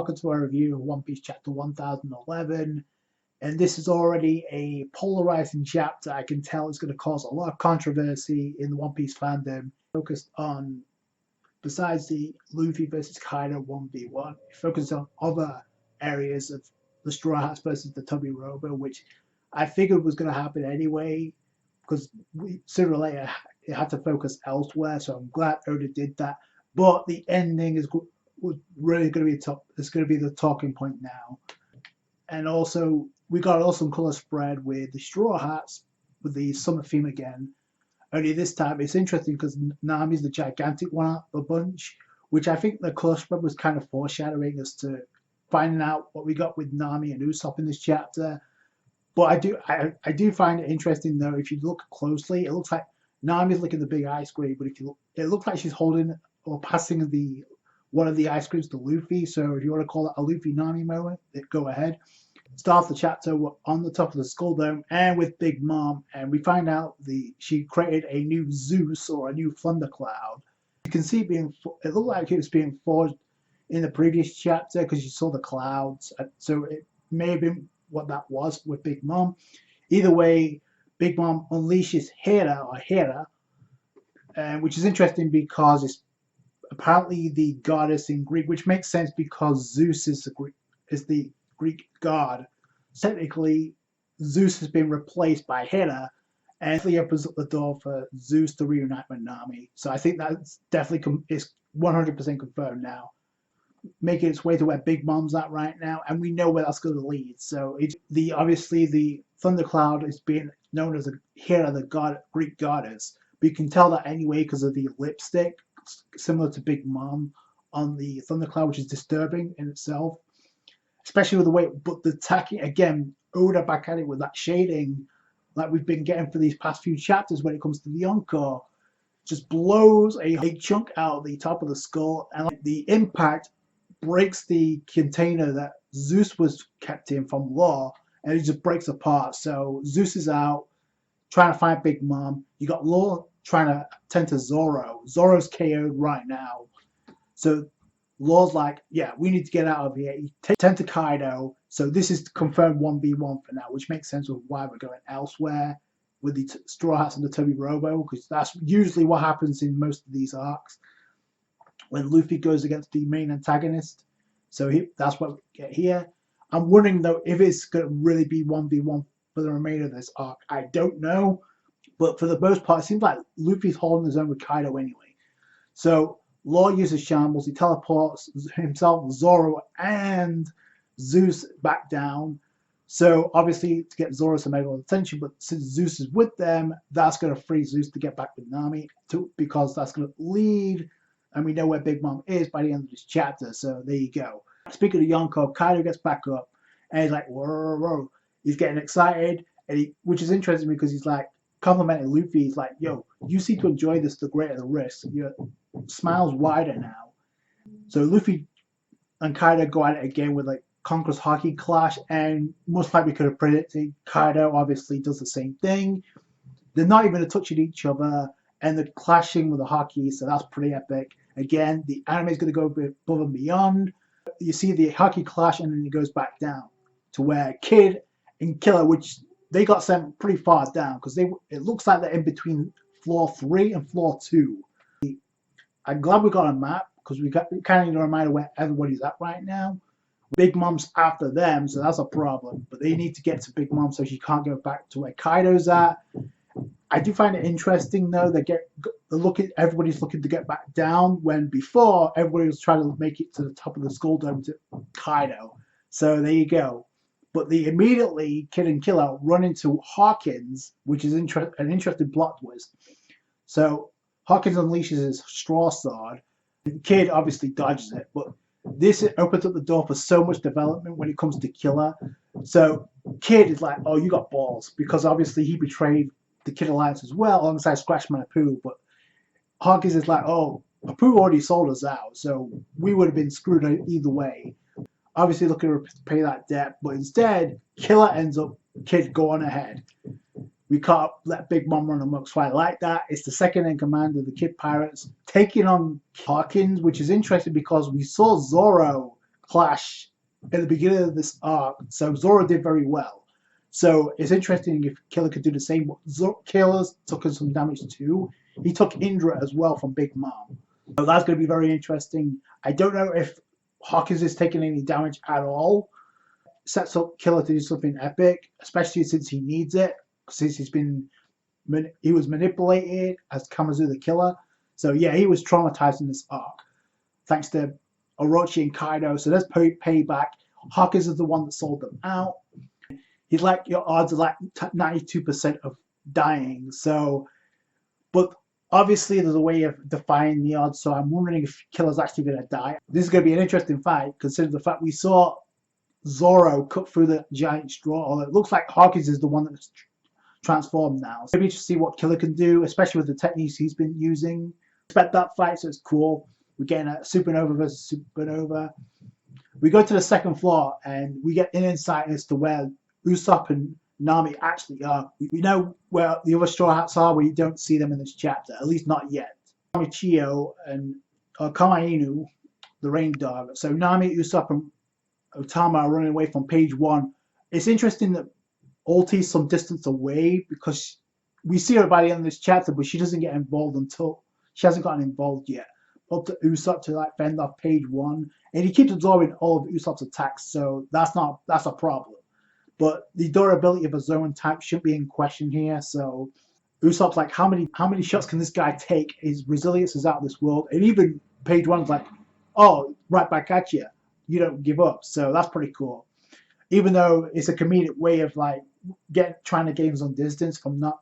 welcome to our review of One Piece Chapter 1011. And this is already a polarizing chapter. I can tell it's going to cause a lot of controversy in the One Piece fandom. Focused on, besides the Luffy versus Kaido 1v1, focused on other areas of the Straw Hats versus the Tubby Robo, which I figured was going to happen anyway, because sooner or later it had to focus elsewhere. So I'm glad Oda did that. But the ending is really going to be top. It's going to be the talking point now. And also, we got an awesome color spread with the Straw Hats with the summer theme again. Only this time it's interesting because Nami's the gigantic one out of the bunch, which I think the color spread was kind of foreshadowing as to finding out what we got with Nami and Usopp in this chapter. But I do find it interesting though. If you look closely, it looks like Nami's licking the big ice cream, but if you look, it looks like she's holding or passing one of the ice creams to Luffy. So if you want to call it a Luffy Nami moment, go ahead. Start the chapter on the top of the Skull Dome and with Big Mom, and we find out she created a new Zeus or a new thundercloud. You can see it looked like it was being forged in the previous chapter because you saw the clouds. So it may have been what that was with Big Mom. Either way, Big Mom unleashes Hera, which is interesting because it's apparently the goddess in Greek, which makes sense because Zeus is the Greek god. Technically, Zeus has been replaced by Hera, and it opens up the door for Zeus to reunite with Nami. So I think that's definitely is 100% confirmed now, making its way to where Big Mom's at right now, and we know where that's going to lead. So obviously the thundercloud is being known as Hera, the Greek goddess. But you can tell that anyway because of the lipstick, similar to Big Mom on the thundercloud, which is disturbing in itself, especially with the way. But the tacking again, Oda back at it with that shading, like we've been getting for these past few chapters when it comes to the Encore, just blows a big chunk out of the top of the skull, and like the impact breaks the container that Zeus was kept in from Law, and it just breaks apart. So Zeus is out trying to find Big Mom. You got Law trying to tend to Zoro. Zoro's KO'd right now. So Law's like, yeah, we need to get out of here. You tend to Kaido. So this is confirmed 1v1 for now, which makes sense of why we're going elsewhere with the Straw Hats and the Tubby Robo, because that's usually what happens in most of these arcs when Luffy goes against the main antagonist. So that's what we get here. I'm wondering though if it's going to really be 1v1 for the remainder of this arc. I don't know. But for the most part, it seems like Luffy's holding his own with Kaido anyway. So Law uses Shambles. He teleports himself, Zoro, and Zeus back down. So obviously to get Zoro some medical attention, but since Zeus is with them, that's going to free Zeus to get back with Nami because that's going to lead, and we know where Big Mom is by the end of this chapter. So there you go. Speaking of Yonko, Kaido gets back up, and he's like, whoa, whoa. He's getting excited, which is interesting because he's like, complimenting Luffy. He's like, yo, you seem to enjoy this, the greater the risk. Your smile's wider now. So Luffy and Kaido go at it again with like Conqueror's Haki Clash, and most likely could have predicted Kaido obviously does the same thing. They're not even touching each other, and they're clashing with the Haki, so that's pretty epic. Again, the anime is going to go above and beyond. You see the Haki Clash, and then it goes back down to where Kid and Killer, which they got sent pretty far down because it looks like they're in between floor 3 and floor 2. I'm glad we got a map because we kind of need a reminder where everybody's at right now. Big Mom's after them, so that's a problem. But they need to get to Big Mom so she can't go back to where Kaido's at. I do find it interesting though. Everybody's looking to get back down when before everybody was trying to make it to the top of the Skull Dome to Kaido. So there you go. But immediately Kid and Killer run into Hawkins, which is an interesting plot twist. So Hawkins unleashes his straw sword. And Kid obviously dodges it, but this opens up the door for so much development when it comes to Killer. So Kid is like, oh, you got balls, because obviously he betrayed the Kid Alliance as well, alongside Scratchman and Apu. But Hawkins is like, oh, Apu already sold us out, so we would have been screwed either way. Obviously looking to pay that debt, but instead, Killer ends up Kid going ahead. We can't let Big Mom run amok, so I like that. It's the second in command of the Kid Pirates taking on Hawkins, which is interesting because we saw Zoro clash at the beginning of this arc. So Zoro did very well. So it's interesting if Killer could do the same. Killer's took some damage too. He took Indra as well from Big Mom. So that's going to be very interesting. I don't know if Hawkins is taking any damage at all. Sets up Killer to do something epic, especially since he needs it. Since he was manipulated as Kamazu the Killer. So yeah, he was traumatized in this arc. Thanks to Orochi and Kaido. So there's payback. Hawkins is the one that sold them out. He's like, your odds are like 92% of dying. So, but obviously there's a way of defying the odds. So I'm wondering if Killer's actually going to die. This is going to be an interesting fight, considering the fact we saw Zoro cut through the giant straw. It looks like Hawkins is the one that's transformed now. So maybe to see what Killer can do, especially with the techniques he's been using. Expect that fight, so it's cool. We're getting a Supernova versus Supernova. We go to the second floor and we get an insight as to where Usopp and Nami actually are. We know where the other Straw Hats are, we don't see them in this chapter, at least not yet. Nami Chio and Kamainu, the rain dog. So Nami, Usopp, and Otama are running away from page 1. It's interesting that Ulti's some distance away because we see her by the end of this chapter, but she doesn't get involved until she hasn't gotten involved yet. Up to Usopp to like fend off page 1, and he keeps absorbing all of Usopp's attacks, so that's a problem. But the durability of a zone type shouldn't be in question here. So Usopp's like, how many shots can this guy take? His resilience is out of this world, and even page 1's like, oh, right back at you. You don't give up. So that's pretty cool. Even though it's a comedic way of like trying to gain some distance from not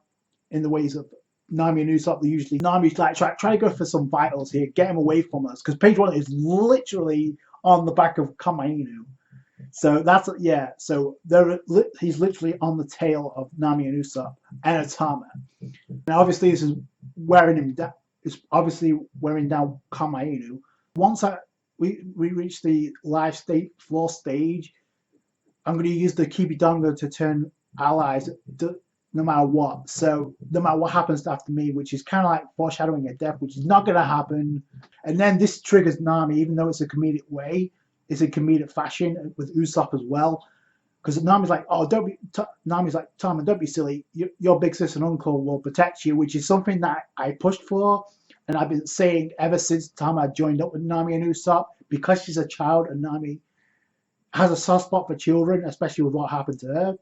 in the ways of Nami and Usopp. Nami's like try to go for some vitals here, get him away from us, because page 1 is literally on the back of Kamainu. So that's So he's literally on the tail of Nami and Usopp and Otama. Now obviously this is wearing him down. It's obviously wearing down Kamainu. Once we reach the live floor stage, I'm going to use the Kibidongo to turn allies no matter what. So no matter what happens after me, which is kind of like foreshadowing a death, which is not going to happen. And then this triggers Nami, even though it's a comedic way, it's a comedic fashion with Usopp as well. Because Nami's like, oh, Nami's like, Tama, don't be silly. Your big sister and uncle will protect you, which is something that I pushed for. And I've been saying ever since Tama joined up with Nami and Usopp, because she's a child and Nami has a soft spot for children, especially with what happened to her.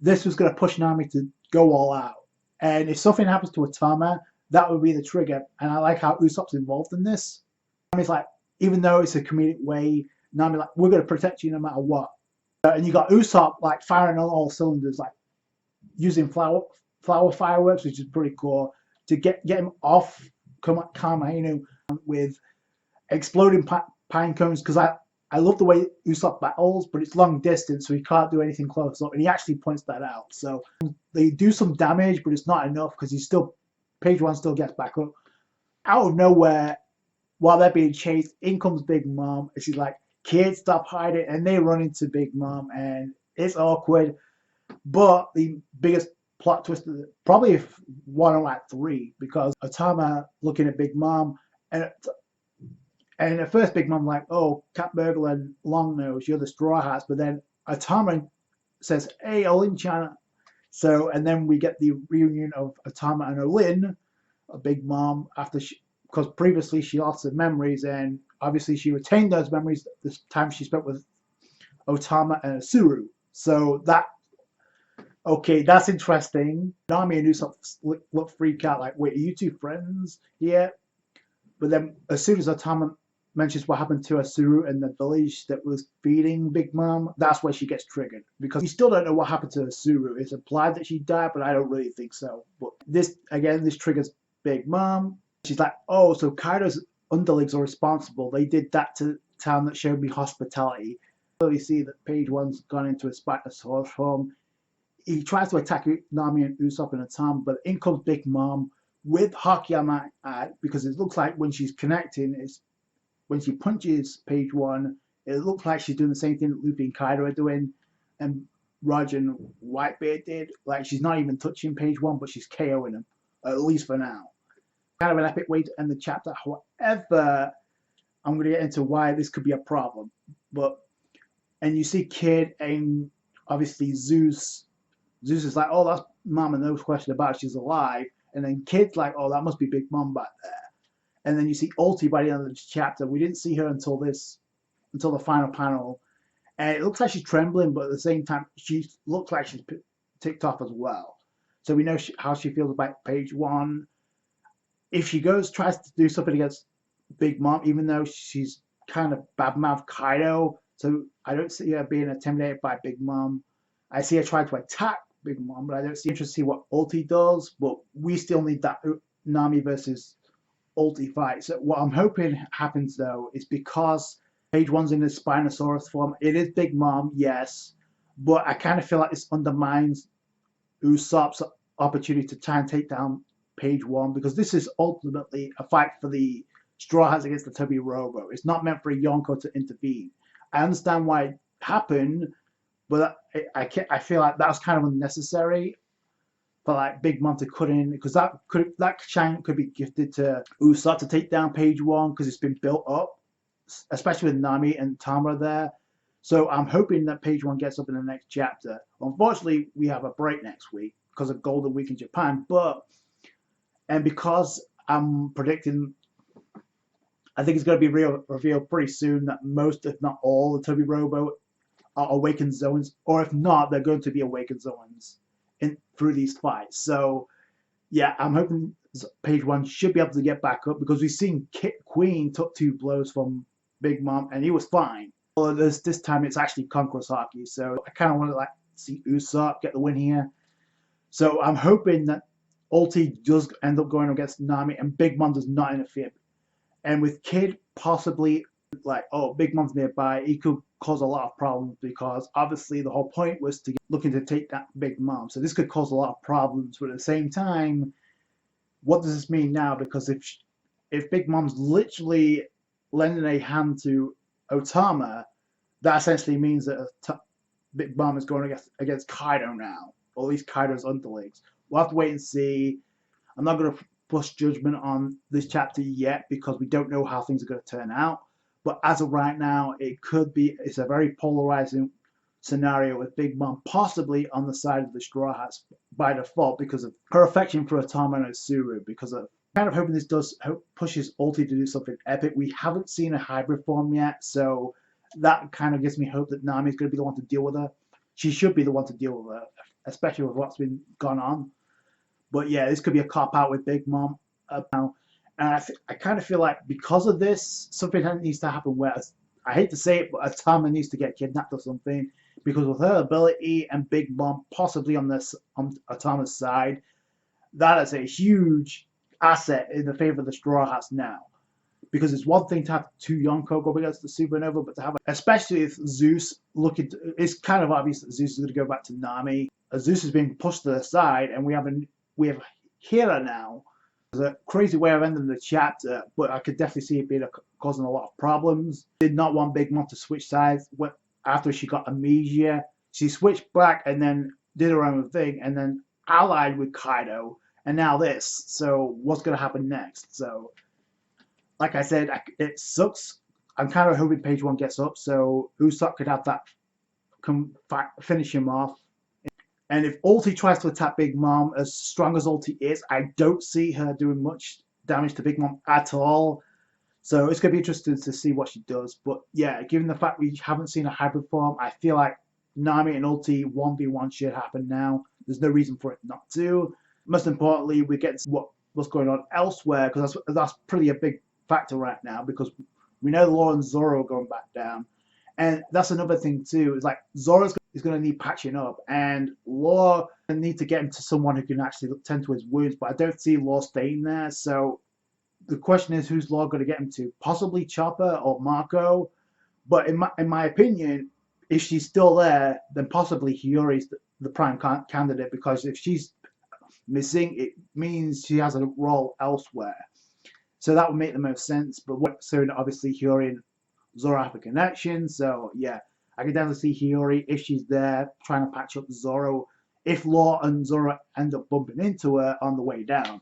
This was going to push Nami to go all out. And if something happens to Otama, that would be the trigger. And I like how Usopp's involved in this. Nami's like, even though it's a comedic way, Nami like, we're going to protect you no matter what. And you got Usopp like firing on all cylinders, like using flower fireworks, which is pretty cool, to get him off Kamainu with exploding pine cones. Because I love the way Usopp battles, but it's long distance, so he can't do anything close up. And he actually points that out. So they do some damage, but it's not enough because page 1 still gets back up. Out of nowhere, while they're being chased, in comes Big Mom, and she's like, kids, stop hiding. And they run into Big Mom, and it's awkward. But the biggest plot twist, probably if Wano at 3, because Otama looking at Big Mom, and at first Big Mom like, oh, Cat Burglar and Longnose, you're the Straw Hats. But then Otama says, hey, Olin China. So, and then we get the reunion of Otama and Olin, a Big Mom, because previously she lost her memories, and obviously she retained those memories this time she spent with Otama and Asuru. So that's interesting. Nami and Usopp look freak out like, wait, are you two friends? Yeah. But then as soon as Otama mentions what happened to Asuru in the village that was feeding Big Mom, that's where she gets triggered. Because we still don't know what happened to Asuru. It's implied that she died, but I don't really think so. But this triggers Big Mom. She's like, oh, so Kaido's underlings are responsible. They did that to town that showed me hospitality. You see that page 1's gone into a spider source form. He tries to attack Nami and Usopp and Otama, but in comes Big Mom with Hakiyama, because it looks like when she's connecting, when she punches page 1, it looks like she's doing the same thing that Luffy and Kaido are doing, and Roger and Whitebeard did. Like, she's not even touching page 1, but she's KOing him, at least for now. Kind of an epic way to end the chapter. However, I'm going to get into why this could be a problem. But and you see Kid and obviously Zeus. Zeus is like, oh, that's Mama, no question about it, she's alive. And then Kid's like, oh, that must be Big Mom back there. And then you see Ulti by the end of this chapter. We didn't see her until the final panel, and it looks like she's trembling, but at the same time, she looks like she's ticked off as well. So we know how she feels about page one. If she tries to do something against Big Mom, even though she's kind of badmouth Kaido, so I don't see her being intimidated by Big Mom. I see her trying to attack Big Mom, but I don't see interest to see what Ulti does. But we still need that Nami versus Ulti fight. So what I'm hoping happens though is because page one's in the Spinosaurus form, it is Big Mom, yes, but I kind of feel like this undermines Usopp's opportunity to try and take down page one, because this is ultimately a fight for the Straw Hats against the Toby Robo. It's not meant for a Yonko to intervene. I understand why it happened, but I feel like that's kind of unnecessary for like Big Mom to cut in, because that chance could be gifted to Usopp to take down page one, because it's been built up, especially with Nami and Tamara there. So I'm hoping that page one gets up in the next chapter. Unfortunately, we have a break next week because of Golden Week in Japan, and because I'm predicting, I think it's going to be revealed pretty soon that most, if not all, the Toby Robo are awakened zones, or if not, they're going to be awakened zones through these fights. So yeah, I'm hoping page one should be able to get back up, because we've seen Queen took 2 blows from Big Mom and he was fine. Well, this time it's actually Konkurosaki, so I kind of want to like see Usopp get the win here. So I'm hoping that Ulti does end up going against Nami and Big Mom does not interfere. And with Kid possibly like, oh, Big Mom's nearby, he could cause a lot of problems, because obviously the whole point was to looking to take that Big Mom. So this could cause a lot of problems, but at the same time, what does this mean now? Because if Big Mom's literally lending a hand to Otama, that essentially means that Big Mom is going against Kaido now, or at least Kaido's underlings. We'll have to wait and see. I'm not going to push judgment on this chapter yet, because we don't know how things are going to turn out. But as of right now, it's a very polarizing scenario with Big Mom possibly on the side of the Straw Hats by default, because of her affection for Otama and Tsuru, because of kind of hoping this pushes Ulti to do something epic. We haven't seen a hybrid form yet, so that kind of gives me hope that Nami's going to be the one to deal with her. She should be the one to deal with her, especially with what's been gone on. But yeah, this could be a cop out with Big Mom now. And I kind of feel like because of this, something needs to happen where, I hate to say it, but Otama needs to get kidnapped or something. Because with her ability and Big Mom possibly on Otama's side, that is a huge asset in the favor of the Straw Hats now. Because it's one thing to have 2 Yonko go against the Supernova, but to have, especially if Zeus it's kind of obvious that Zeus is going to go back to Nami. Zeus is being pushed to the side, and we have Hera now. It's a crazy way of ending the chapter, but I could definitely see it causing a lot of problems. Did not want Big Mom to switch sides. After she got amnesia, she switched back and then did her own thing, and then allied with Kaido, and now this. So what's going to happen next? So, like I said, it sucks. I'm kind of hoping page one gets up, so Usopp could have that finish him off. And if Ulti tries to attack Big Mom, as strong as Ulti is, I don't see her doing much damage to Big Mom at all. So it's going to be interesting to see what she does. But yeah, given the fact we haven't seen a hybrid form, I feel like Nami and Ulti 1v1 should happen now. There's no reason for it not to. Most importantly, we get what's going on elsewhere, because that's pretty a big factor right now, because we know Law and Zoro are going back down. And that's another thing too, is like Zoro's is going to need patching up, and Law need to get him to someone who can actually tend to his wounds, but I don't see Law staying there. So the question is, who's Law going to get him to? Possibly Chopper or Marco, but in my opinion, if she's still there, then possibly Hiyori's the prime candidate, because if she's missing, it means she has a role elsewhere. So that would make the most sense. But obviously Hiyori and Zoro have a connection, so yeah, I can definitely see Hiyori, if she's there, trying to patch up Zoro, if Law and Zoro end up bumping into her on the way down.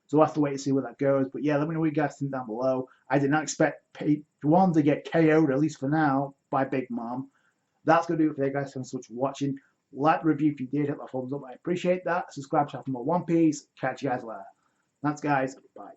So we'll have to wait to see where that goes. But yeah, let me know what you guys think down below. I did not expect one to get KO'd, at least for now, by Big Mom. That's going to do it for today, guys. Thanks so much for watching. Like the review if you did. Hit that thumbs up. I appreciate that. Subscribe to for more One Piece. Catch you guys later. Thanks, guys. Bye.